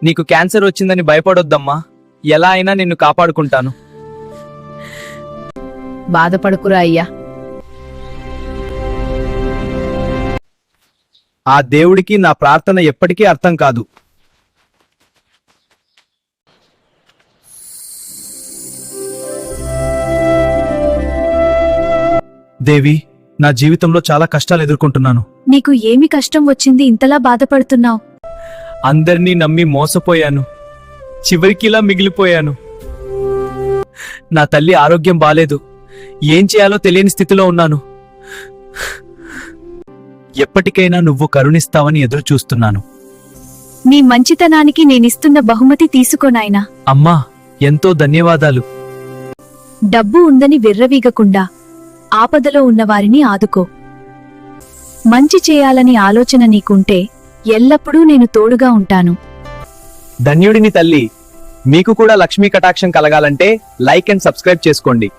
నీకు క్యాన్సర్ వచ్చిందని భయపడొద్దమ్మా. ఎలా అయినా నిన్ను కాపాడుకుంటాను. బాధపడుకురా అయ్యా. ఆ దేవుడికి నా ప్రార్థన ఎప్పటికీ అర్థం కాదు. దేవి, నా జీవితంలో చాలా కష్టాలు ఎదుర్కొంటున్నాను. నీకు ఏమి కష్టం వచ్చింది ఇంతలా బాధపడుతున్నావు? అందర్నీ నమ్మి మోసపోయాను. చివరికి ఇలా మిగిలిపోయాను. నా తల్లి ఆరోగ్యం బాలేదు. ఏం చేయాలో తెలియని స్థితిలో ఉన్నాను. ఎప్పటికైనా నువ్వు కరుణిస్తావని ఎదురు చూస్తున్నాను. నీ మంచితనానికి నేనిస్తున్న బహుమతి తీసుకోనాయనా. అమ్మా, ఎంతో ధన్యవాదాలు. డబ్బు ఉందని విర్రవీగకుండా ఆపదలో ఉన్నవారిని ఆదుకో. మంచి చేయాలని ఆలోచన నీకుంటే ఎల్లప్పుడూ నేను తోడుగా ఉంటాను. ధన్యుడిని తల్లి. మీకు కూడా లక్ష్మీ కటాక్షం కలగాలంటే లైక్ అండ్ సబ్స్క్రైబ్ చేసుకోండి.